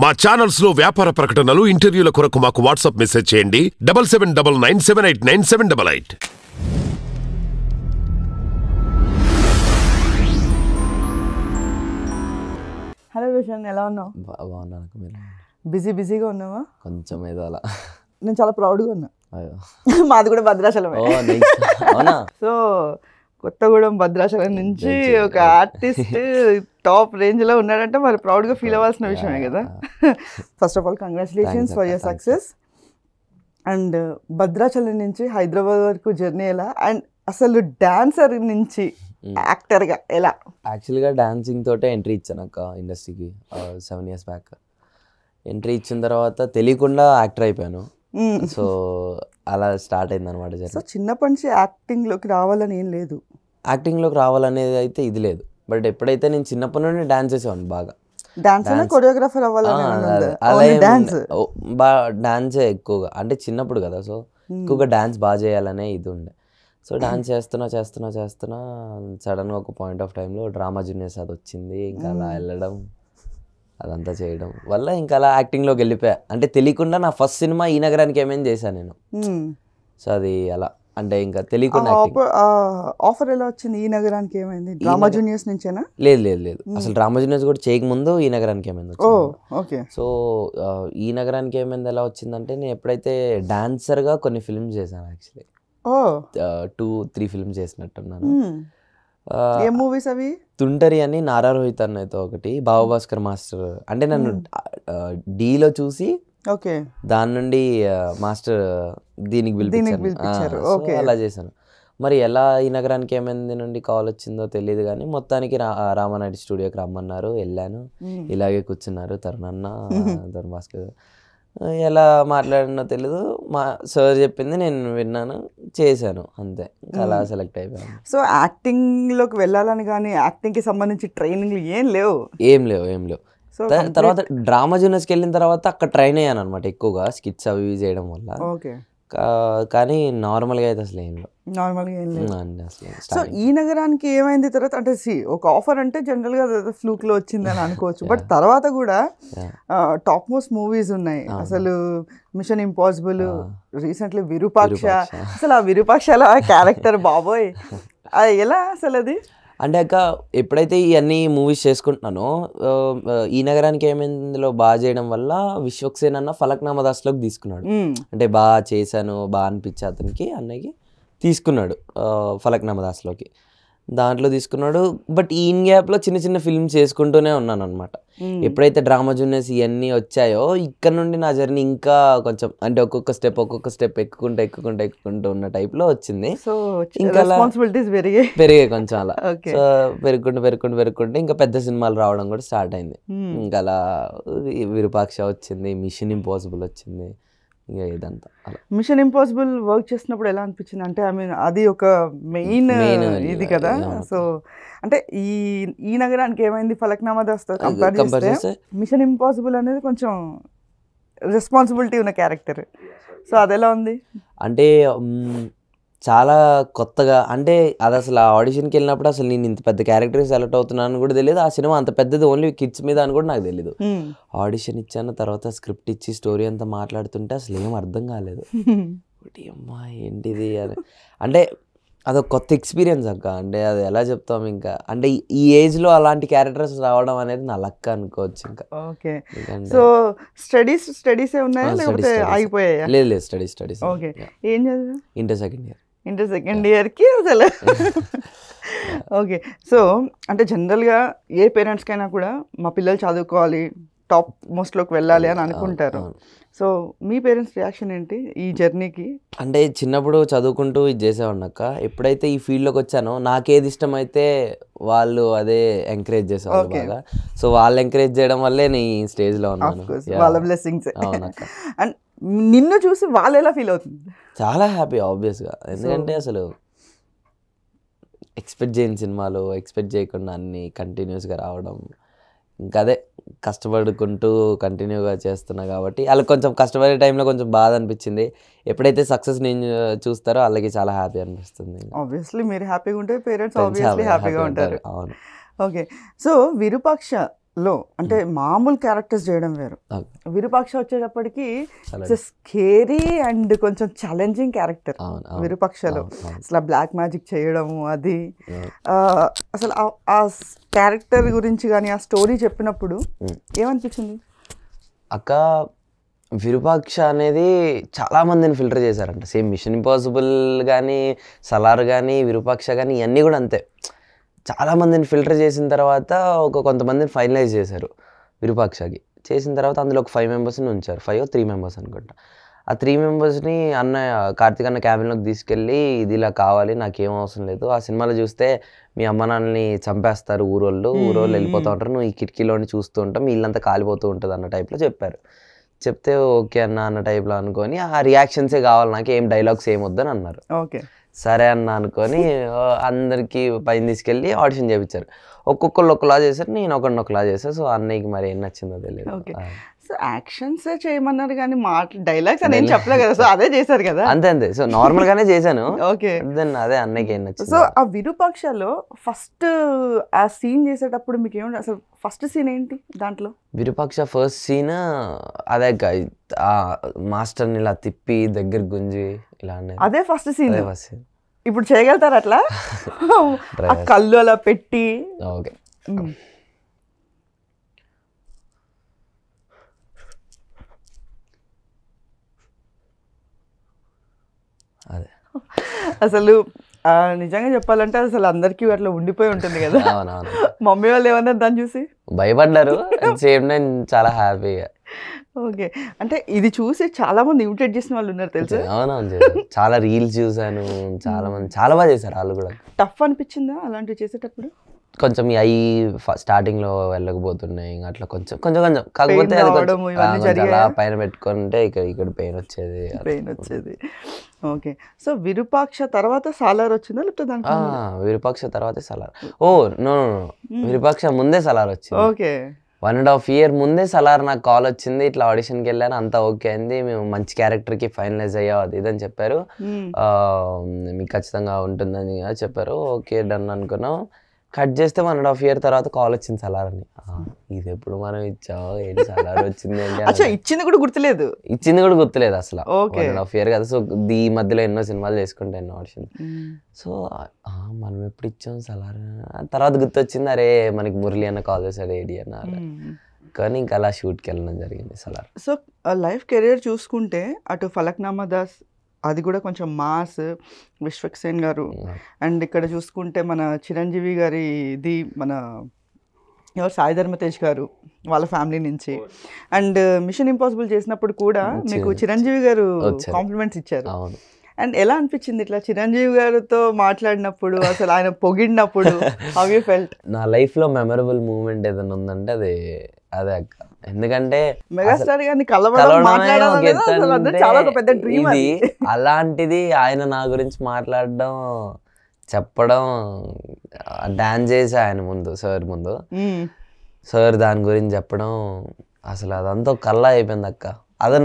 మా ఛానల్స్ లో వ్యాపార ప్రకటనలు ఇంటర్వ్యూల కొరకు మాకు వాట్సాప్ మెసేజ్ చేయండి 7799789788. హలో రోషన్, ఎలా ఉన్నావు? బాగున్నాను. మీరు బిజీగా ఉన్నావా? కొంచెం ఏదో అలా. నేను చాలా ప్రౌడ్గా ఉన్నా. మాది కూడా భద్రాచలమే. అవునా? సో కొత్తగూడెం భద్రాచలం నుంచి ఒక ఆర్టిస్ట్ టాప్ రేంజ్లో ఉన్నాడంటే మరి ప్రౌడ్గా ఫీల్ అవ్వాల్సిన విషయమే కదా. First of all congratulations for your success. And Bhadrachalam నుంచి హైదరాబాద్ వరకు జర్నీ ఎలా, అండ్ అసలు డాన్సర్ నుంచి యాక్టర్గా ఎలా? యాక్చువల్గా డాన్సింగ్ తోటే ఎంట్రీ ఇచ్చాను అక్క ఇండస్ట్రీకి 7 years బ్యాక్. ఎంట్రీ ఇచ్చిన తర్వాత తెలియకుండా యాక్టర్ అయిపోయాను. సో అలా స్టార్ట్ అయింది అనమాట. సో చిన్నప్పటి నుంచి యాక్టింగ్లోకి రావాలని ఏం లేదు? యాక్టింగ్లోకి రావాలనేది అయితే ఇది లేదు. బట్ ఎప్పుడైతే నేను చిన్నప్పటి నుండి డాన్స్ చేసేవాడిని బాగా. కొరియోగ్రాఫర్ అవ్వాలని డాన్సే ఎక్కువగా, అంటే చిన్నప్పుడు కదా. సో ఎక్కువగా డాన్స్ బాగా చేయాలనే ఇది ఉండే. సో డాన్స్ చేస్తున్నా సడన్గా ఒక పాయింట్ ఆఫ్ టైంలో డ్రామా జూనియర్స్ అది వచ్చింది. ఇంకా అలా వెళ్ళడం, అదంతా చేయడం వల్ల ఇంకా అలా యాక్టింగ్లోకి వెళ్ళిపోయా. అంటే తెలియకుండా నా ఫస్ట్ సినిమా ఈ నగరానికి ఏమైనా చేశాను నేను. సో అది అలా, అంటే ఇంకా తెలియకుండా. ఆఫర్ ఎలా వచ్చింది? ఈ నగరానికి ఏమైంది? డ్రామా జూనియర్స్ నుంచేనా? లేదు. అసలు డ్రామా జూనియర్స్ కూడా చేయకముందు ఈ నగరానికి ఏమైంది. సో ఈ నగరానికి ఏమైంది ఎలా వచ్చిందంటే, నేను ఎప్పుడైతే డాన్సర్గా కొన్ని ఫిల్మ్స్ చేశాను. యాక్చువల్లీ 2-3 ఫిల్మ్స్ చేసినట్టున్నాను. ఏ మూవీస్ అవి? తుంటరి అని నారా రోహిత్ అన్నతో ఒకటి, బాబుభాస్కర్ మాస్టర్ అంటే నన్ను డీలో చూసి దాని నుండి మాస్టర్ దీనికి పిలిపించారు. అలా చేశాను. మరి ఎలా ఈ నగరానికి ఏమైంది నుండి కాల్ వచ్చిందో తెలియదు కానీ మొత్తానికి రామానాయుడు స్టూడియోకి రమ్మన్నారు. వెళ్ళాను. ఇలాగే కూర్చున్నారు తరుణన్న, తరుణ్ భాస్కర్. ఎలా మాట్లాడినో తెలీదు, మా సార్ చెప్పింది నేను విన్నాను, చేశాను, అంతే. అలా సెలెక్ట్ అయిపోయాను. సో యాక్టింగ్లోకి వెళ్ళాలని కానీ యాక్టింగ్కి సంబంధించి ట్రైనింగ్లు ఏం లేవు? ఏం లేవు. తర్వాత డ్రామా జూనియర్స్కి వెళ్ళిన తర్వాత అక్కడ ట్రైన్ అయ్యాను అనమాట ఎక్కువగా, స్కిట్స్ అవి చేయడం వల్ల. కానీ నార్మల్గా అయితే అసలు ఏం లేదు. సో ఈ నగరానికి ఏమైంది తర్వాత? అంటే ఒక ఆఫర్ అంటే జనరల్గా ఫ్లూక్లో వచ్చిందని అనుకోవచ్చు, బట్ తర్వాత కూడా టాప్ మోస్ట్ మూవీస్ ఉన్నాయి. అసలు మిషన్ ఇంపాసిబుల్, రీసెంట్లీ విరూపాక్ష. అసలు ఆ విరూపాక్షలో క్యారెక్టర్ బాబోయ్, అది ఎలా అసలు? అది అంటే అక్క ఎప్పుడైతే ఇవన్నీ మూవీస్ చేసుకుంటున్నానో, ఈ నగరానికి ఏమైందిలో బాగా చేయడం వల్ల విశ్వక్సేన్ అన్న ఫలక్నామా దాస్లోకి తీసుకున్నాడు. అంటే బాగా చేశాను, బాగా అనిపించి అతనికి, అన్నయ్యకి తీసుకున్నాడు ఫలక్నామా దాస్లోకి. దాంట్లో తీసుకున్నాడు. బట్ ఈ ఇన్ గ్యాప్లో చిన్న ఫిల్మ్స్ చేసుకుంటూనే ఉన్నాను అనమాట. ఎప్పుడైతే డ్రామా జూనియర్స్ ఇవన్నీ వచ్చాయో ఇక్కడ నుండి నా జర్నీ ఇంకా కొంచెం, అంటే ఒక్కొక్క స్టెప్ ఎక్కుకుంటూ ఉన్న టైప్లో వచ్చింది. ఇంకా పెరిగాయి కొంచెం అలా. సో పెరుగుకుంటూ ఇంకా పెద్ద సినిమాలు రావడం కూడా స్టార్ట్ అయింది. ఇంకా అలా విరూపాక్ష వచ్చింది, మిషన్ ఇంపాసిబుల్ వచ్చింది, ఇంకా ఇదంతా. మిషన్ ఇంపాసిబుల్ వర్క్ చేసినప్పుడు ఎలా అనిపించింది? అంటే అది ఒక మెయిన్ ఇది కదా. సో అంటే ఈ నగరానికి ఏమైంది ఫలక్నామా దాస్తో కంపేర్ చేస్తే మిషన్ ఇంపాసిబుల్ అనేది కొంచెం రెస్పాన్సిబిలిటీ ఉన్న క్యారెక్టర్. సో అది ఎలా ఉంది? అంటే చాలా కొత్తగా, అంటే అది అసలు ఆ ఆడిషన్కి వెళ్ళినప్పుడు అసలు నేను ఇంత పెద్ద క్యారెక్టర్ సెలెక్ట్ అవుతున్నాను కూడా తెలియదు. ఆ సినిమా అంత పెద్దది ఓన్లీ కిడ్స్ మీద అని కూడా నాకు తెలియదు. ఆడిషన్ ఇచ్చాను, తర్వాత స్క్రిప్ట్ ఇచ్చి స్టోరీ అంతా మాట్లాడుతుంటే అసలు ఏం అర్థం కాలేదు. అమ్మా ఏంటిది అని. అంటే అదొక కొత్త ఎక్స్పీరియన్స్ అక్క. అంటే అది ఎలా చెప్తాం ఇంకా, అంటే ఈ ఏజ్లో అలాంటి క్యారెక్టర్స్ రావడం అనేది నా లక్ అనుకోవచ్చు. ఇంకా ఓకే. సో స్టడీస్ ఉన్నాయా లేకపోతే ఆగిపోయాయా? లేదు, స్టడీస్. ఓకే. ఏం చదివా? ఇంటర్ సెకండ్ ఇయర్కి అసలు. ఓకే. సో అంటే జనరల్గా ఏ పేరెంట్స్కైనా కూడా మా పిల్లలు చదువుకోవాలి, టాప్ మోస్ట్లోకి వెళ్ళాలి అని అనుకుంటారు. సో మీ పేరెంట్స్ రియాక్షన్ ఏంటి ఈ జర్నీకి? అంటే చిన్నప్పుడు చదువుకుంటూ ఇది చేసేవాడిని అక్క. ఎప్పుడైతే ఈ ఫీల్డ్లోకి వచ్చానో నాకేది ఇష్టమైతే వాళ్ళు అదే ఎంకరేజ్ చేసేవాళ్ళు బాగా. సో వాళ్ళు ఎంకరేజ్ చేయడం వల్లే నేను ఈ స్టేజ్లో ఉన్నాను. వాళ్ళ బ్లెస్సింగ్స్. అవునక్క. అండ్ నిన్ను చూసి వాళ్ళు ఎలా ఫీల్ అవుతుంది? చాలా హ్యాపీ ఆబ్వియస్గా. ఎందుకంటే అసలు ఎక్స్పెక్ట్ చేయని సినిమాలు, ఎక్స్పెక్ట్ చేయకుండా అన్నీ కంటిన్యూస్గా రావడం, ఇంకా అదే కష్టపడుకుంటూ కంటిన్యూగా చేస్తున్నా కాబట్టి వాళ్ళకి కొంచెం కష్టపడే టైంలో కొంచెం బాధ అనిపించింది. ఎప్పుడైతే సక్సెస్ నేను చూస్తారో వాళ్ళకి చాలా హ్యాపీ అనిపిస్తుంది. ఆబ్వియస్లీ మీరు హ్యాపీగా ఉంటే పేరెంట్స్ ఆబ్వియస్లీ హ్యాపీగా ఉంటారు. అవును. ఓకే. సో విరూపాక్ష లో అంటే మామూలు క్యారెక్టర్స్ చేయడం వేరు. విరూపాక్ష వచ్చేటప్పటికి స్కేరీ అండ్ కొంచెం ఛాలెంజింగ్ క్యారెక్టర్ విరూపాక్షలో. అసలు బ్లాక్ మ్యాజిక్ చేయడము అది అసలు ఆ క్యారెక్టర్ గురించి కానీ ఆ స్టోరీ చెప్పినప్పుడు ఏమనిపించింది అక్క? విరూపాక్ష అనేది చాలా మందిని ఫిల్టర్ చేశారంట. సేమ్ మిషన్ ఇంపాసిబుల్ కానీ, సలార్ కానీ, విరూపాక్ష కానీ ఇవన్నీ కూడా అంతే. చాలా మందిని ఫిల్టర్ చేసిన తర్వాత కొంతమందిని ఫైనలైజ్ చేశారు విరూపాక్షకి. చేసిన తర్వాత అందులో ఒక 5 మెంబర్స్ని ఉంచారు. 5 or 3 మెంబర్స్ అనుకుంటా. ఆ 3 మెంబర్స్ని కార్తీక్ అన్న క్యాబిన్లోకి తీసుకెళ్ళి ఇది ఇలా కావాలి, నాకేం అవసరం లేదు, ఆ సినిమాలో చూస్తే మీ అమ్మ నాన్నని చంపేస్తారు ఊరోళ్ళు వెళ్ళిపోతూ ఉంటారు, నువ్వు ఈ కిటికీలోని చూస్తూ ఉంటావు, మీ ఇల్లంతా కాలిపోతూ ఉంటుంది అన్న టైప్లో చెప్పారు. చెప్తే ఓకే అన్న టైప్లో అనుకొని ఆ రియాక్షన్సే కావాలి నాకు, ఏం డైలాగ్స్ ఏం వద్దని అన్నారు. ఓకే సరే అన్న అనుకొని అందరికీ పైన తీసుకెళ్ళి ఆడిషన్ చేయించారు. ఒక్కొక్కళ్ళు ఒకలా చేశారు, నేను ఒకలా చేశాను. సో అన్నయ్యకి మరి ఏం నచ్చిందో తెలియదు. సో యాక్షన్స్ చేయమన్నారు కానీ డైలాగ్స్ అని ఏం చెప్పలే కదా, సో అదే చేశారు కదా. అంతే. సో నార్మల్ గానే చేశాను. ఓకే, దెన్ అదే అన్నయ్యకి ఏం నచ్చింది. సో ఆ విరూపాక్షలో ఫస్ట్ ఆ సీన్ చేసేటప్పుడు మీకు ఏమంటే అసలు ఫస్ట్ సీన్ ఏంటి దాంట్లో? విరూపాక్ష ఫస్ట్ సీన్ అదే మాస్టర్ని ఇలా తిప్పి దగ్గర గుంజి ఇలా అదే ఫస్ట్ సీన్. ఇప్పుడు చేయగలుగుతారు అట్లా ఆ కళ్ళు అలా పెట్టి? ఓకే, అదే అసలు నిజంగా చెప్పాలంటే అసలు అందరికీ అట్లా ఉండిపోయి ఉంటుంది కదా. మమ్మీ వాళ్ళు ఏమన్నారు దాన్ని చూసి? భయపడ్డారు, సేమ్ టైం చాలా హ్యాపీగా. ఓకే, అంటే ఇది చూసి చాలా మంది ఇమిటేట్ చేసిన వాళ్ళు ఉన్నారు తెలుసు. అవునవును, చాలా రీల్స్ చూసాను, చాలా మంది చాలా బాగా చేశారు. వాళ్ళు కూడా టఫ్ అనిపించిందా అలాంటివి చేసేటప్పుడు? కొంచెం అవి స్టార్టింగ్ లో వెళ్ళకపోతున్నాయి, అట్లా కొంచెం కాకపోతే అలా పైన పెట్టుకుంటే ఇక్కడ పెయిన్ వచ్చేది. ఓకే, సో విరూపాక్ష తర్వాత సాలార్ వచ్చిందా లేకపోతే దానికి? విరూపాక్ష తర్వాత సలార్. ఓ నో, విరూపాక్ష ముందే సలార్ వచ్చింది. ఓకే, 1.5 year ముందే సలార్ నాకు కాల్ వచ్చింది, ఇట్లా ఆడిషన్కి వెళ్ళాను, అంతా ఓకే అయింది, మేము మంచి క్యారెక్టర్కి ఫైనలైజ్ అయ్యాం అది ఇదని చెప్పారు, మీకు ఖచ్చితంగా ఉంటుందని చెప్పారు. ఓకే డన్ అనుకున్నాం. కట్ చేస్తే 1.5 year తర్వాత కాల్ వచ్చింది సలార్ అని. ఇది ఎప్పుడు మనం ఇచ్చావు, ఏంటి సలార్ వచ్చింది అంటే ఇచ్చింది కూడా గుర్తులేదు అసలు. 1.5 year కదా. సో ఈ మధ్యలో ఎన్నో సినిమాలు చేసుకుంటే ఎన్నో ఆడిషన్. సో మనం ఎప్పుడు ఇచ్చాం సలార్ తర్వాత గుర్తొచ్చింది, అరే మనకి మురళి అన్న కాల్ చేశాడు ఏడి అన్నారు. కానీ ఇంకా అలా షూట్కి వెళ్ళడం జరిగింది సలార్. సో లైఫ్ కెరియర్ చూసుకుంటే అటు ఫలక్నామా దాస్ అది కూడా కొంచెం మాస్, విశ్వక్సేన్ గారు, అండ్ ఇక్కడ చూసుకుంటే మన చిరంజీవి గారి ఇది మన ఎవరు సాయి ధర్మ తేజ్ గారు వాళ్ళ ఫ్యామిలీ నుంచి, అండ్ మిషన్ ఇంపాసిబుల్ చేసినప్పుడు కూడా మీకు చిరంజీవి గారు కాంప్లిమెంట్స్ ఇచ్చారు. అండ్ ఎలా అనిపించింది ఇట్లా చిరంజీవి గారితో మాట్లాడినప్పుడు, అసలు ఆయన పొగిడినప్పుడు? How you felt? నా లైఫ్లో మెమరబుల్ మూమెంట్ ఏదైనా ఉందంటే అదే అక్క. ఎందుకంటే మెగాస్టార్ గారిని కలవడం చాలా పెద్ద డ్రీమ్. అలాంటిది ఆయన నా గురించి మాట్లాడడం, చెప్పడం, డాన్స్ చేసి ఆయన ముందు సార్ ముందు సార్ దాని గురించి చెప్పడం, అసలు అదంతా కల్లా అయిపోయింది అక్క. అది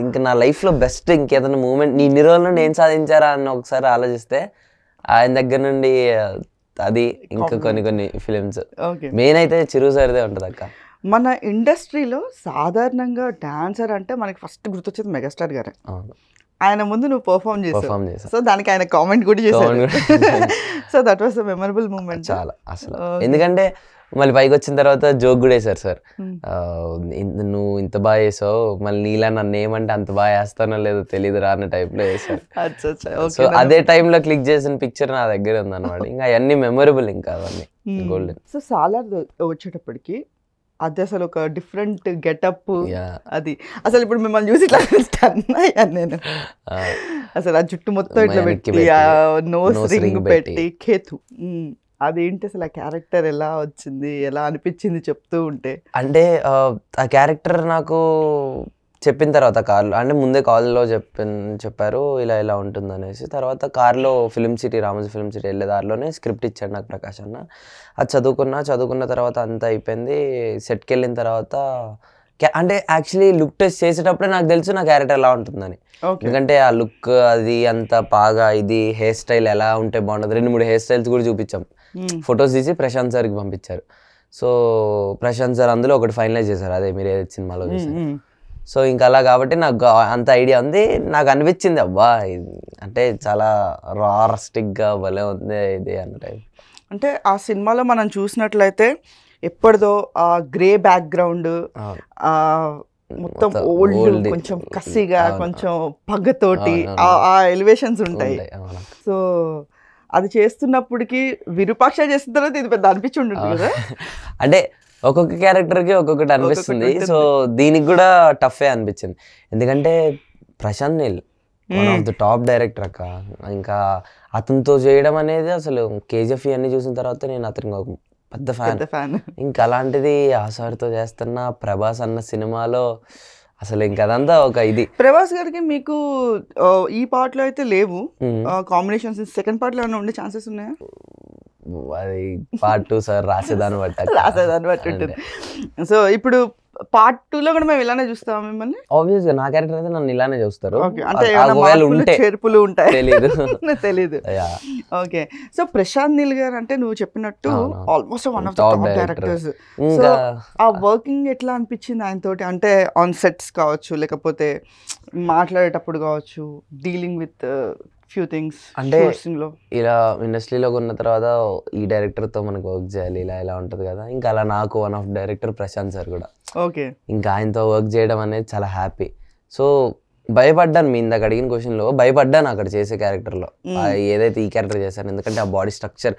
ఇంకా నా లైఫ్లో బెస్ట్. ఇంకేదైనా మూమెంట్ ఇన్ని రోజుల నుండి ఏం సాధించారా అని ఒకసారి ఆలోచిస్తే ఆయన దగ్గర నుండి అది ఇంకా కొన్ని ఫిలిమ్స్, మెయిన్ అయితే చిరు సార్దే ఉంటుంది అక్క. మన ఇండస్ట్రీలో సాధారణంగా డాన్సర్ అంటే మనకి ఫస్ట్ గుర్తొచ్చేది మెగాస్టార్ గారే. ఆయన ముందు నువ్వు పర్ఫామ్ చేసావు, సో దానికి ఆయన కామెంట్ కూడా చేశారు. So that was the memorable moment చాలా అసలు. ఎందుకంటే మళ్ళీ పైకి వచ్చిన తర్వాత జోక్ కూడా వేశారు సార్, నువ్వు ఇంత బాగా వేసావు, మళ్ళీ నీలా నన్ను ఏమంటే అంత బాగా వేస్తానో లేదో తెలియదు రా అన్న టైప్లో వేశారు. సో అదే టైంలో క్లిక్ చేసిన పిక్చర్ నా దగ్గర ఉందన్నమాట. ఇంకా అవన్నీ మెమొరబుల్, ఇంకా అవన్నీ గోల్డెన్. సో సాలార్ వచ్చేటప్పటికి అది అసలు ఒక డిఫరెంట్ గెటప్. అది అసలు ఇప్పుడు మిమ్మల్ని చూసి ఇట్లా అయ్యాను నేను. అసలు ఆ జుట్టు మొత్తం ఇట్లా పెట్టి, ఆ నోస్ రింగ్ పెట్టి కేతు, అదేంటి అసలు ఆ క్యారెక్టర్ ఎలా వచ్చింది, ఎలా అనిపించింది చెప్తూ ఉంటే? అంటే ఆ క్యారెక్టర్ నాకు చెప్పిన తర్వాత కార్లో, అంటే ముందే కాల్లో చెప్పారు ఇలా ఉంటుంది అనేసి. తర్వాత కార్లో రామోజీ ఫిల్మ్ సిటీ వెళ్ళే దారిలోనే స్క్రిప్ట్ ఇచ్చాడు నాకు ప్రకాష్ అన్న. అది చదువుకున్న తర్వాత అంతా అయిపోయింది. సెట్కి వెళ్ళిన తర్వాత అంటే యాక్చువల్లీ లుక్ టెస్ట్ చేసేటప్పుడే నాకు తెలుసు నా క్యారెక్టర్ ఎలా ఉంటుందని. ఎందుకంటే ఆ లుక్ అది అంత బాగా, ఇది హెయిర్ స్టైల్ ఎలా ఉంటే బాగుంటుంది, 2-3 హెయిర్ స్టైల్స్ కూడా చూపించాం, ఫొటోస్ తీసి ప్రశాంత్ సార్కి పంపించారు. సో ప్రశాంత్ సార్ అందులో ఒకటి ఫైనలైజ్ చేశారు, అదే మీరు ఏదైతే సినిమాలో చూసారు. సో ఇంకా అలా కాబట్టి నాకు అంత ఐడియా ఉంది. నాకు అనిపించింది అబ్బా అంటే చాలా రాస్టిక్గా భలే ఉంది ఇది అన్న టైం. అంటే ఆ సినిమాలో మనం చూసినట్లయితే ఎప్పటిదో ఆ గ్రే బ్యాక్గ్రౌండ్, మొత్తం ఓల్డ్, కొంచెం కసిగా, కొంచెం పగ్గతోటి ఆ ఎలివేషన్స్ ఉంటాయి. సో అది చేస్తున్నప్పటికి విరూపాక్ష చేసిన తర్వాత ఇది పెద్ద అనిపించి ఉంటుంది కదా. అంటే ఒక్కొక్క క్యారెక్టర్కి ఒక్కొక్కటి అనిపిస్తుంది. సో దీనికి కూడా టఫే అనిపించింది, ఎందుకంటే Prashanth Neel one of the top director అక్క. ఇంకా అతనితో చేయడం అనేది అసలు కేజీఎఫ్ అన్ని చూసిన తర్వాత నేను అతనికి పెద్ద ఫ్యాన్. ఇంకా అలాంటిది ఆ సార్తో చేస్తున్న ప్రభాస్ అన్న సినిమాలో అసలు ఇంకా అదంతా ఒక ఇది. ప్రభాస్ గారికి మీకు ఈ పార్ట్ లో అయితే లేవు కాంబినేషన్స్, సెకండ్ పార్ట్ లో ఏమైనా ఉండే ఛాన్సెస్ ఉన్నాయా? అది పార్ట్ 2 సార్ రాసేదాన్ని బట్టి ఉంటుంది. సో ఇప్పుడు పార్ట్ 2 లో కూడా మేము ఇలానే చూస్తాం మిమ్మల్ని. ఆబ్వియస్ గా నా క్యారెక్టర్ అయితే నన్ను ఇలానే చూస్తారు. అంటే చేర్పులు ఉంటాయి తెలీదు. ఓకే. సో ప్రశాంత్ నీల్ గారు అంటే నువ్వు చెప్పినట్టు almost one of the top directors. So ఆ వర్కింగ్ ఎట్లా అనిపించింది ఆయన తోటి? అంటే ఆన్ సెట్స్ కావచ్చు, లేకపోతే మాట్లాడేటప్పుడు కావచ్చు, డీలింగ్ విత్ ఫ్యూ థింగ్స్. అంటే ఇలా ఇండస్ట్రీలోకి ఉన్న తర్వాత ఈ డైరెక్టర్తో మనకు వర్క్ చేయాలి, ఇలా ఉంటుంది కదా. ఇంకా అలా నాకు one of director Prashanth sir కూడా. ఓకే. ఇంకా ఆయనతో వర్క్ చేయడం అనేది చాలా హ్యాపీ. సో భయపడ్డాను, మీ ఇందాక అడిగిన క్వశ్చన్లో భయపడ్డాను అక్కడ చేసే క్యారెక్టర్లో, ఏదైతే ఈ క్యారెక్టర్ చేశాను. ఎందుకంటే ఆ బాడీ స్ట్రక్చర్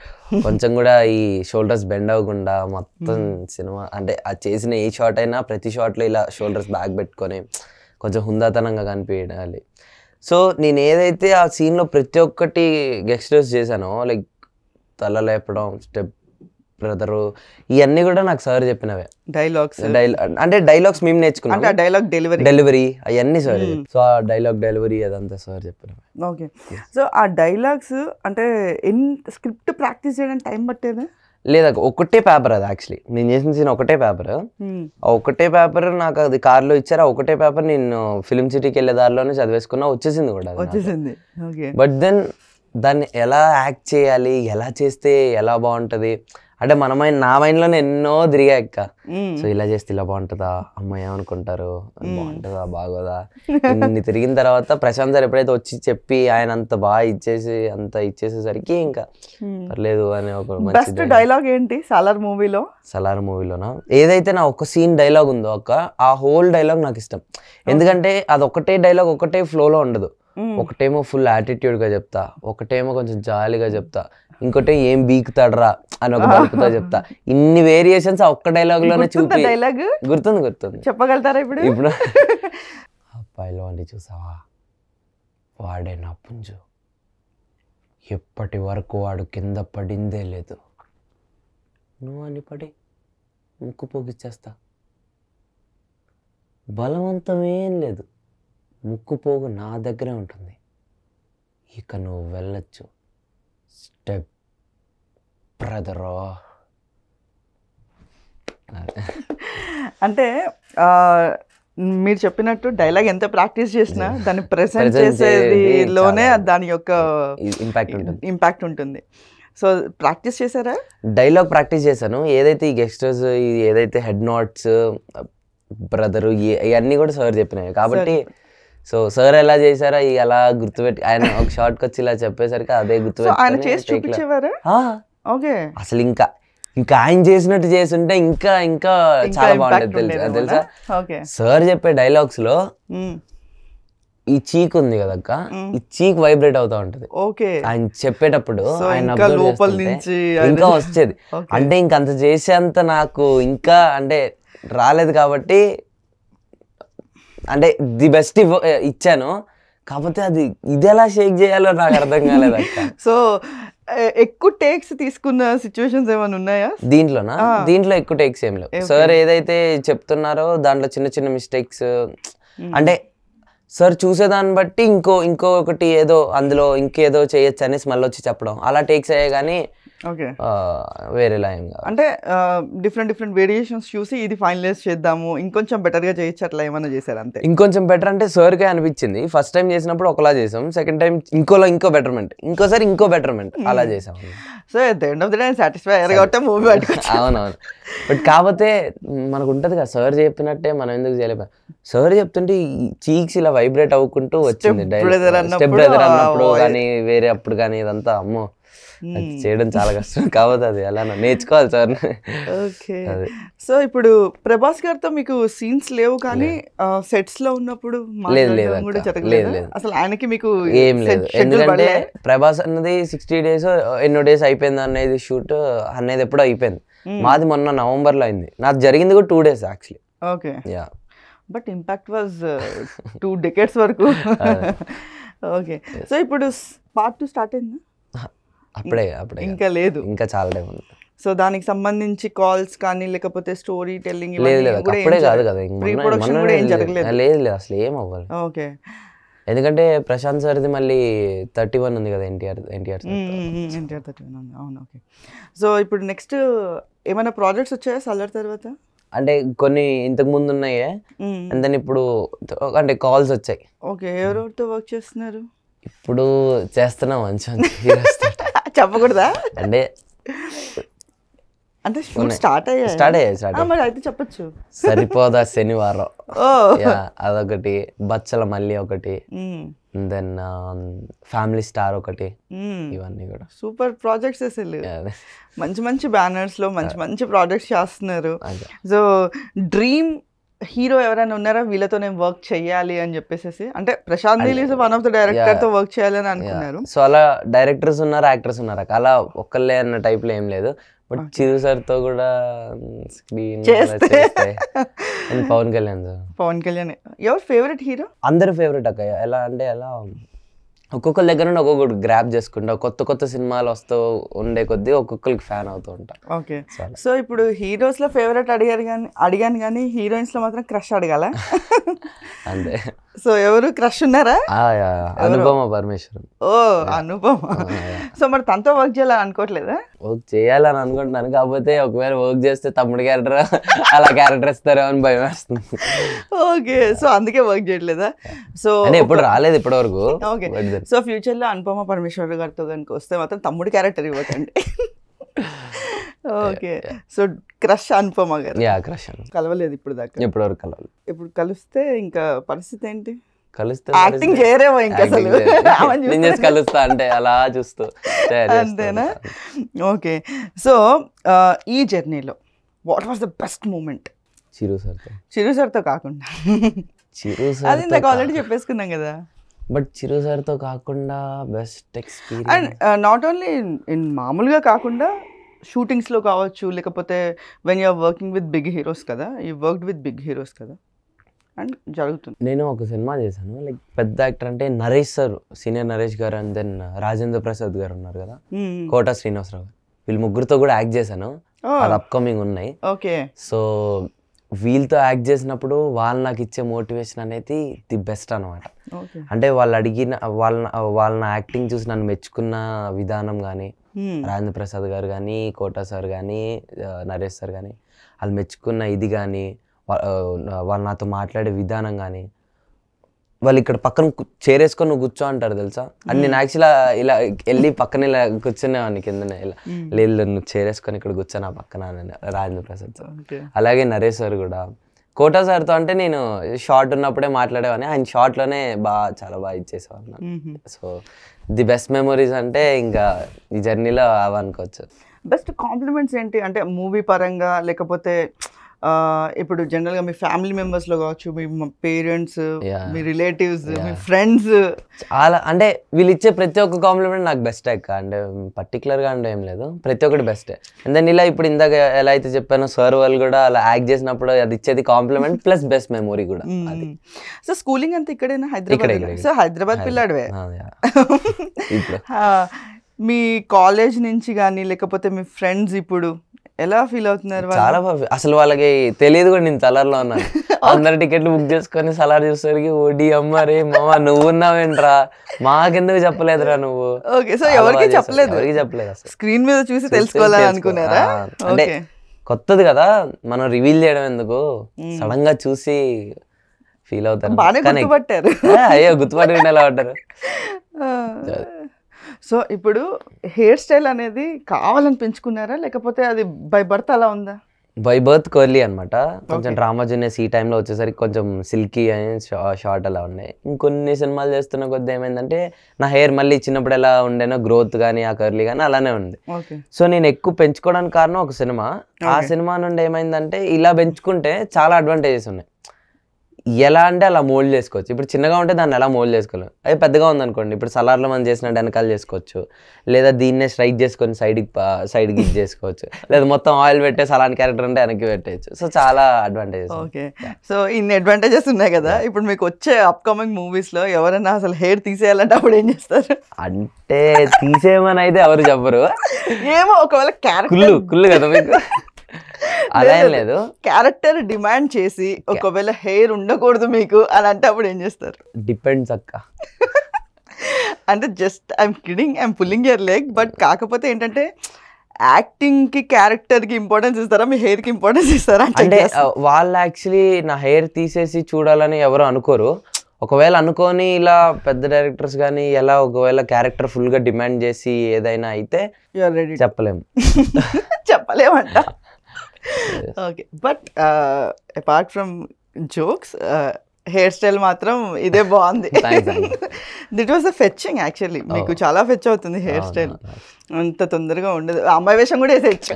కొంచెం కూడా ఈ షోల్డర్స్ బెండ్ అవ్వకుండా మొత్తం సినిమా అంటే అది చేసిన ఏ షాట్ అయినా ప్రతి షాట్లో ఇలా షోల్డర్స్ బ్యాక్ పెట్టుకొని కొంచెం హుందాతనంగా కనిపించాలి. సో నేను ఏదైతే ఆ సీన్లో ప్రతి ఒక్కటి గెస్టర్స్ చేశానో, లైక్ తల లేపడం, స్టెప్ బ్రదరు, ఇవన్నీ కూడా నాకు సార్ చెప్పినవే. అంటే డైలాగ్స్ మేము నేర్చుకున్నాం, డెలివరీ అవన్నీ సార్. సో ఆ డెలివరీ అదంతా సార్ చెప్పినవే. ఓకే. సో ఆ డైలాగ్స్ అంటే స్క్రిప్ట్ ప్రాక్టీస్ చేయడానికి టైం పట్టేదా? లేదా ఒకటే పేపర్, అది యాక్చువల్లీ నేను చేసిన సీన్ ఒకటే పేపర్. ఆ ఒకటే పేపర్ నాకు అది కార్లో ఇచ్చారు. ఆ ఒకటే పేపర్ నేను ఫిల్మ్ సిటీకి వెళ్ళే దారిలోనే చదివేసుకున్నా, వచ్చేసింది కూడా. బట్ దెన్ దాన్ని ఎలా యాక్ట్ చేయాలి, ఎలా చేస్తే ఎలా బాగుంటుంది అంటే నా మైండ్లోనే ఎన్నో తిరిగాక. సో ఇలా చేస్తే ఇలా బాగుంటుందా, అమ్మాయి ఏమనుకుంటారు, బాగుంటుందా బాగోదా, ఇన్ని తిరిగిన తర్వాత ప్రశాంత్ సార్ ఎప్పుడైతే వచ్చి చెప్పి ఆయన అంత బాగా ఇచ్చేసేసరికి ఇంకా పర్లేదు అని ఒక బెస్ట్ డైలాగ్ ఏంటి సలార్ మూవీలోనా? ఏదైతే నా ఒక సీన్ డైలాగ్ ఉందో అక్క, ఆ హోల్ డైలాగ్ నాకు ఇష్టం. ఎందుకంటే అది ఒకటే డైలాగ్ ఒకటే ఫ్లోలో ఉండదు. ఒకటేమో ఫుల్ యాటిట్యూడ్గా చెప్తా, ఒకటేమో కొంచెం జాలీగా చెప్తా, ఇంకోటి ఏం బీకుతాడరా అని ఒక బలుపుతో చెప్తా. ఇన్ని వేరియేషన్స్ ఆ ఒక్క డైలాగ్ లోనే చూపి గుర్తుంది. చెప్పగలుగుతారా ఇప్పుడు? అబ్బాయిలో అని చూసావా, వాడే నా పుంజు, ఎప్పటి వరకు వాడు కింద పడిందే లేదు, నువ్వు అని పడి ముక్కు పోగిచ్చేస్తా, బలవంతమేం లేదు, ముక్కు పోగు నా దగ్గరే ఉంటుంది, ఇక నువ్వు వెళ్ళొచ్చు, స్టెప్ బ్రదరో. అంటే మీరు చెప్పినట్టు డైలాగ్ ఎంత ప్రాక్టీస్ చేసినా దాన్ని ప్రెజెంట్ చేసేదిలోనే దాని యొక్క ఇంపాక్ట్ ఉంటుంది. సో ప్రాక్టీస్ చేశారా? డైలాగ్ ప్రాక్టీస్ చేశాను. ఏదైతే ఈ గెస్టర్స్, ఏదైతే హెడ్ నోట్స్, బ్రదరు, ఇవన్నీ కూడా సార్ చెప్పినాయి కాబట్టి. సో సార్ ఎలా చేశారా అలా గుర్తుపెట్టి ఆయన ఒక షార్ట్కి వచ్చి ఇలా చెప్పేసరికి అదే గుర్తుపెట్టి అసలు ఇంకా ఆయన చేసినట్టు చేస్తుంటే ఇంకా ఇంకా చాలా బాగుంటుంది తెలుసా. సార్ చెప్పే డైలాగ్స్ లో ఈ చీక్ ఉంది కదక్క, ఈ చీక్ వైబ్రేట్ అవుతా ఉంటది ఆయన చెప్పేటప్పుడు. ఆయన ఇంకా వచ్చేది అంటే ఇంకంత చేసేంత నాకు ఇంకా అంటే రాలేదు కాబట్టి అంటే ది బెస్ట్ ఇచ్చాను. కాకపోతే అది ఇది ఎలా షేక్ చేయాలో నాకు అర్థం కాలేదు అక్క. సో ఎక్కువ టేక్స్ తీసుకున్న సిచ్యువేషన్స్ ఏమైనా ఉన్నాయా దీంట్లోనా? దీంట్లో ఎక్కువ టేక్స్ ఏం లేవు. సార్ ఏదైతే చెప్తున్నారో దాంట్లో చిన్న చిన్న మిస్టేక్స్ అంటే సార్ చూసేదాన్ని బట్టి ఇంకొకటి ఏదో అందులో ఇంకేదో చేయొచ్చు అనేసి మళ్ళీ వచ్చి చెప్పడం అలా టేక్స్ అయ్యాయి. కానీ ఓకే. వేరేలా ఏం కాదు. అంటే డిఫరెంట్ వేరియేషన్స్ చూసి ఇది ఫైనలైజ్ చేద్దాము, ఇంకొంచెం బెటర్గా చేయొచ్చు, అట్లా ఏమైనా చేశారు అంతే? ఇంకొంచెం బెటర్ అంటే సార్కే అనిపించింది. ఫస్ట్ టైం చేసినప్పుడు ఒకలా చేసాం, సెకండ్ టైం ఇంకో బెటర్మెంట్, ఇంకోసారి ఇంకో బెటర్మెంట్ అలా చేసాం. So at the end of the day satisfy అయ్యారు కాబట్టి మూవీ పట్టుకోవచ్చు. అవునవును. బట్ కాకపోతే మనకు ఉంటుంది కదా, సార్ చెప్పినట్టే మనం ఎందుకు చేయలేము. సార్ చెప్తుంటే చీక్స్ ఇలా వైబ్రేట్ అవ్వుకుంటూ వచ్చింది. స్టెప్ బ్రదర్ అన్నప్పుడు కానీ వేరే అప్పుడు కానీ ఇదంతా అమ్మో చేయడం చాలా కష్టం. కాకపోతే అది ఎలా నేర్చుకోవాలి సార్. ఓకే. సో ఇప్పుడు ప్రభాస్ గారితో మీకు సీన్స్ లేవు కానీ సెట్స్ లో ఉన్నప్పుడు లేదు అసలు ఆయనకి మీకు ఏం లేదు. ఎందుకంటే ప్రభాస్ అన్నది 60 days ఎన్నో డేస్ అయిపోయింది అనేది షూట్ అనేది ఎప్పుడో అయిపోయింది. మాది మొన్న నవంబర్ లో అయింది. నాకు జరిగింది కూడా 2 days actually. Okay. Yeah, but impact was 2 decades వరకు. ఓకే. సో ఇప్పుడు part 2 స్టార్ట్ అయిందా? అప్పుడే ఇంకా లేదు, ఇంకా చాలా టైం ఉంది. సో దానికి సంబంధించి కాల్స్ కానీ లేకపోతే స్టోరీ టెల్లింగ్ లేదు అప్పుడే కాదు కదా, ప్రీ ప్రొడక్షన్ కూడా ఏం జరగలేదు? లేదు అసలు ఏం అవ్వాలి. ఓకే. ఎందుకంటే ప్రశాంత్ సార్ది మళ్ళీ 31 ఉంది కదా, ఎన్టీఆర్ 31 ఉంది. అవును. ఓకే. సో ఇప్పుడు నెక్స్ట్ ఏమైనా ప్రాజెక్ట్స్ వచ్చాయా సల్లర్ తర్వాత? అంటే కొన్ని ఇంతకు ముందు ఉన్నాయే, అండ్ దెన్ ఇప్పుడు అంటే కాల్స్ వచ్చాయి. ఓకే. ఎవరెవరితో వర్క్ చేస్తున్నారు ఇప్పుడు? చేస్తున్నాం మంచిగా. చెప్పకూడదా? అంటే స్టార్ట్ అయ్యాయి మరి అయితే చెప్పచ్చు. సరిపోదా శనివారం అదొకటి, బచ్చల మళ్ళీ ఒకటి, దెన్ ఫ్యామిలీ స్టార్ ఒకటి, ఇవన్నీ కూడా సూపర్ ప్రాజెక్ట్స్. అసలు మంచి బ్యానర్స్ లో మంచి ప్రాజెక్ట్స్ చేస్తున్నారు. సో డ్రీమ్ హీరో ఎవరైనా ఉన్నారా వీళ్ళతో నేను వర్క్ చెయ్యాలి అని చెప్పేసి? అంటే Prashanth Neel is one of the director తో వర్క్ చేయాలి అని అనుకున్నారు. సో అలా డైరెక్టర్స్ ఉన్నారు, యాక్టర్స్ ఉన్నారు, అలా ఒక్కళ్ళే అన్న టైప్ లో ఏం లేదు. బట్ చిరు సార్ తో కూడా స్క్రీన్ పవన్ కళ్యాణ్ ఎవరు ఫేవరెట్ హీరో? అందరు ఫేవరెట్ అక్క. ఎలా అంటే ఎలా ఒక్కొక్కరి దగ్గర నుండి ఒక్కొక్కటి గ్రాప్ చేసుకుంటా, కొత్త సినిమాలు వస్తూ ఉండే కొద్దీ ఒక్కొక్కరికి ఫ్యాన్ అవుతూ ఉంటా. ఓకే. సో ఇప్పుడు హీరోస్ లో ఫేవరెట్ అడిగాను కానీ హీరోయిన్స్ లో మాత్రం క్రష్ అడగాల అంతే. సో ఎవరు క్రష్ ఉన్నారా? అనుపమ పరమేశ్వరన్. ఓ అనుపమ. సో మరి తనతో వర్క్ చేయాలని అనుకోవట్లేదా? వర్క్ చేయాలని అనుకుంటున్నాను, కాకపోతే ఒకవేళ వర్క్ చేస్తే తమ్ముడు క్యారెక్టర్ అలా క్యారెక్టర్ ఇస్తారో అని భయం వేస్తుంది. ఓకే. సో అందుకే వర్క్ చేయట్లేదా? సో ఎప్పుడు రాలేదు ఇప్పటి వరకు. ఓకే. సో ఫ్యూచర్ లో అనుపమ పరమేశ్వర్ గారితో కనుక వస్తే మాత్రం తమ్ముడు క్యారెక్టర్ ఇవ్వకండి. ఓకే. సో క్రష్ అనుపమ గారు? క్రష్. కలవలేదు ఇప్పుడు దాకా? ఎప్పటి వరకు కలవాలి. ఇప్పుడు కలిస్తే ఇంకా పరిస్థితి ఏంటి? కలిస్తే యాక్టింగ్ చేయరేమో ఇంకా అసలు. కలుస్తా అంటే అలా చూస్తూ అంతేనా? ఓకే. సో ఈ జర్నీలో what was the best moment? Chiru సార్తో కాకుండా అది ఇందాక ఆల్రెడీ చెప్పేసుకున్నాం కదా. బట్ చిరు సార్తో కాకుండా best experience and not only in మామూలుగా కాకుండా షూటింగ్స్లో కావచ్చు, లేకపోతే when you're working with big heroes కదా, you worked with big heroes కదా, అండ్ జరుగుతుంది. నేను ఒక సినిమా చేశాను, లైక్ పెద్ద యాక్టర్ అంటే నరేష్ సార్, సీనియర్ నరేష్ గారు, అండ్ దెన్ రాజేంద్ర ప్రసాద్ గారు ఉన్నారు కదా, కోట శ్రీనివాసరావు గారు, వీళ్ళు ముగ్గురితో కూడా యాక్ట్ చేశాను. అది అప్కమింగ్ ఉన్నాయి. ఓకే. సో వీళ్ళతో యాక్ట్ చేసినప్పుడు వాళ్ళు నాకు ఇచ్చే మోటివేషన్ అనేది ది బెస్ట్ అనమాట. అంటే వాళ్ళు అడిగిన వాళ్ళ యాక్టింగ్ చూసి నన్ను మెచ్చుకున్న విధానం కానీ, రాజేంద్ర ప్రసాద్ గారు కానీ, కోట సార్ కానీ, నరేష్ సార్ కానీ, వాళ్ళు మెచ్చుకున్న ఇది కానీ, వాళ్ళు నాతో మాట్లాడే విధానం కానీ, వాళ్ళు ఇక్కడ పక్కన చేరేసుకొని నువ్వు కూర్చో అంటారు తెలుసా. అండ్ నేను యాక్చువల్గా ఇలా వెళ్ళి పక్కన ఇలా కూర్చునేవాడిని కిందనే, ఇలా లేదు నువ్వు చేరేసుకొని ఇక్కడ కూర్చొని పక్కన రాజేంద్ర ప్రసాద్ సార్. అలాగే నరేష్ సార్ కూడా. కోటా సార్తో అంటే నేను షార్ట్ ఉన్నప్పుడే మాట్లాడేవాడిని, ఆయన షార్ట్లోనే చాలా బాగా ఇచ్చేసేవాడిని. సో ది బెస్ట్ మెమరీస్ అంటే ఇంకా ఈ జర్నీలో అవనుకోవచ్చు. బెస్ట్ కాంప్లిమెంట్స్ ఏంటి అంటే మూవీ పరంగా, లేకపోతే ఇప్పుడు జనరల్గా మీ ఫ్యామిలీ మెంబర్స్లో కావచ్చు, మీ పేరెంట్స్, మీ రిలేటివ్స్, మీ ఫ్రెండ్స్, చాలా అంటే వీళ్ళు ఇచ్చే ప్రతి ఒక్క కాంప్లిమెంట్ నాకు బెస్ట్ అక్క. అంటే పర్టికులర్గా అంటే ఏం లేదు, ప్రతి ఒక్కటి బెస్టే. అండ్ దెన్ ఇలా ఇప్పుడు ఇందాక ఎలా అయితే చెప్పానో సార్ వాళ్ళు కూడా అలా యాక్ట్ చేసినప్పుడు అది ఇచ్చేది కాంప్లిమెంట్ ప్లస్ బెస్ట్ మెమొరీ కూడా అది. సో స్కూలింగ్ అంతా ఇక్కడేనా? హైదరాబాద్. సో హైదరాబాద్ పిల్లాడివే. మీ కాలేజ్ నుంచి కానీ లేకపోతే మీ ఫ్రెండ్స్ ఇప్పుడు ఎలా ఫీల్ అవుతున్నారు? చాలా అసలు వాళ్ళకి తెలియదు కూడా నేను తలర్లో ఉన్నాను. అందరు టికెట్లు బుక్ చేసుకొని సలార్ చూసేసరికి ఓడి అమ్మ రే మామ నువ్వు ఉన్నావేంట్రా మాకెందుకు చెప్పలేదురా నువ్వు. ఓకే, సో ఎవరికి చెప్పలేదు అసలు. స్క్రీన్ మీద చూసి తెలుసుకోవాలని అనుకున్నారా? అంటే కొత్తది కదా మనం రివీల్ చేయడం ఎందుకు, సడన్ గా చూసి ఫీల్ అవుతారు. బాగానే గుర్తుపట్టారు. అయ్యో గుర్తుపట్టి ఎలా ఉంటారు. సో ఇప్పుడు హెయిర్ స్టైల్ అనేది కావాలని పెంచుకున్నారా లేకపోతే అది బై బర్త్ అలా ఉందా? బై బర్త్ కర్లీ అనమాట. కొంచెం డ్రామా జూనియర్స్ ఈ టైంలో వచ్చేసరికి కొంచెం సిల్కీ అని షార్ట్ అలా ఉన్నాయి. ఇంకొన్ని సినిమాలు చేస్తున్న కొద్ది ఏమైందంటే నా హెయిర్ మళ్ళీ చిన్నప్పుడు ఎలా ఉండేనో గ్రోత్ కానీ ఆ కర్లీ కానీ అలానే ఉంది. సో నేను ఎక్కువ పెంచుకోవడానికి కారణం ఒక సినిమా. ఆ సినిమా నుండి ఏమైందంటే ఇలా పెంచుకుంటే చాలా అడ్వాంటేజెస్ ఉన్నాయి. ఎలా అంటే అలా మోల్డ్ చేసుకోవచ్చు. ఇప్పుడు చిన్నగా ఉంటే దాన్ని ఎలా మోల్డ్ చేసుకోలేము. అది పెద్దగా ఉందనుకోండి ఇప్పుడు సలార్లో మనం చేసిన వెనకాల చేసుకోవచ్చు, లేదా దీన్నే స్ట్రైక్ చేసుకొని సైడ్కి ఇది చేసుకోవచ్చు, లేదా మొత్తం ఆయిల్ పెట్టేసి అలాంటి క్యారెక్టర్ అంటే వెనక్కి పెట్టేయచ్చు. సో చాలా అడ్వాంటేజెస్. ఓకే, సో ఇన్ని అడ్వాంటేజెస్ ఉన్నాయి కదా. ఇప్పుడు మీకు వచ్చే అప్కమింగ్ మూవీస్లో ఎవరైనా అసలు హెయిర్ తీసేయాలంటే అప్పుడు ఏం చేస్తారు? అంటే తీసేయమని అయితే ఎవరు చెప్పరు. ఏమో ఒకవేళ క్యారెక్టర్ కుళ్ళు కదా మీకు అలా ఏం లేదు. క్యారెక్టర్ డిమాండ్ చేసి ఒకవేళ హెయిర్ ఉండకూడదు మీకు అని అంటే అప్పుడు ఏం చేస్తారు? డిపెండ్స్ అక్క. అంటే just I'm kidding, I'm pulling your leg. But కాకపోతే ఏంటంటే యాక్టింగ్కి క్యారెక్టర్కి ఇంపార్టెన్స్ ఇస్తారా, మీ హెయిర్కి ఇంపార్టెన్స్ ఇస్తారా? అంటే వాళ్ళు యాక్చువల్లీ నా హెయిర్ తీసేసి చూడాలని ఎవరు అనుకోరు. ఒకవేళ అనుకోని ఇలా పెద్ద డైరెక్టర్స్ కానీ ఎలా ఒకవేళ క్యారెక్టర్ ఫుల్గా డిమాండ్ చేసి ఏదైనా అయితే చెప్పలేము. చెప్పలేమంట. Okay, but apart from jokes hair style మాత్రం ఇదే బాగుంది. That was a fetching actually. మీకు చాలా ఫెచ్ అవుతుంది హెయిర్ స్టైల్, అంత తొందరగా ఉండదు. అమ్మాయి వేషం కూడా వేసేయచ్చు.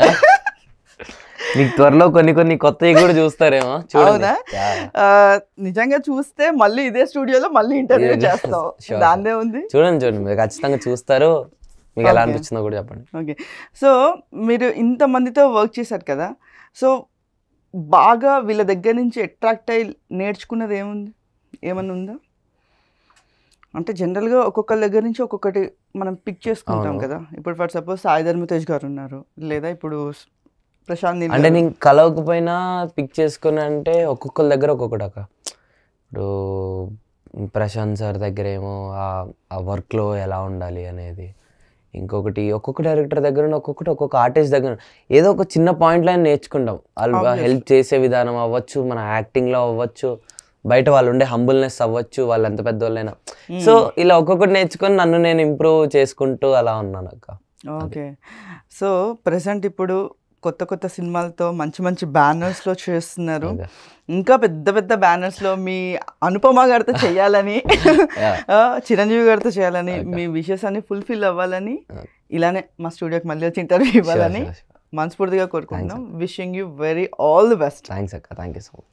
మీకు త్వరలో కొన్ని కొత్తవి కూడా చూస్తారేమో. అవునా? నిజంగా చూస్తే మళ్ళీ ఇదే స్టూడియోలో మళ్ళీ ఇంటర్వ్యూ చేస్తాం, దాన్నే ఉంది. చూడండి మీరు ఖచ్చితంగా చూస్తారు. మీకు ఎలా అనిపించిందో కూడా చెప్పండి. ఓకే, సో మీరు ఇంతమందితో వర్క్ చేశారు కదా, సో బాగా వీళ్ళ దగ్గర నుంచి అట్రాక్ట్ అయ్యి నేర్చుకున్నది ఏమన్నా ఉందా? అంటే జనరల్గా ఒక్కొక్కరి దగ్గర నుంచి ఒక్కొక్కటి మనం పిక్ చేసుకుంటాం కదా. ఇప్పుడు ఫర్ సపోజ్ సాయి ధర్మ తేజ్ గారు ఉన్నారు, లేదా ఇప్పుడు ప్రశాంత్ నీల్. అంటే నేను కలవకపోయినా పిక్ చేసుకుని అంటే ఒక్కొక్కరి దగ్గర ఒక్కొక్కటి అక్క. ఇప్పుడు ప్రశాంత్ సార్ దగ్గర ఏమో ఆ వర్క్లో ఎలా ఉండాలి అనేది, ఇంకొకటి ఒక్కొక్క డైరెక్టర్ దగ్గర ఒక్కొక్క ఆర్టిస్ట్ దగ్గర ఏదో ఒక చిన్న పాయింట్లో నేర్చుకుంటాం. వాళ్ళు హెల్ప్ చేసే విధానం అవ్వచ్చు, మన యాక్టింగ్లో అవ్వచ్చు, బయట వాళ్ళు ఉండే హంబుల్నెస్ అవ్వచ్చు, వాళ్ళు ఎంత పెద్దవాళ్ళైనా. సో ఇలా ఒక్కొక్కటి నేర్చుకొని నన్ను నేను ఇంప్రూవ్ చేసుకుంటూ అలా ఉన్నాను అక్క. ఓకే, సో ప్రెసెంట్ ఇప్పుడు కొత్త సినిమాలతో మంచి బ్యానర్స్లో చేస్తున్నారు. ఇంకా పెద్ద బ్యానర్స్లో మీ అనుపమ గారితో చేయాలని, చిరంజీవి గారితో చేయాలని, మీ విషెస్ అన్ని ఫుల్ఫిల్ అవ్వాలని, ఇలానే మా స్టూడియోకి మళ్ళీ వచ్చి ఇంటర్వ్యూ ఇవ్వాలని మనస్ఫూర్తిగా కోరుకుంటున్నాం. Wishing you very all the best. Thanks అక్క. Thank you so much.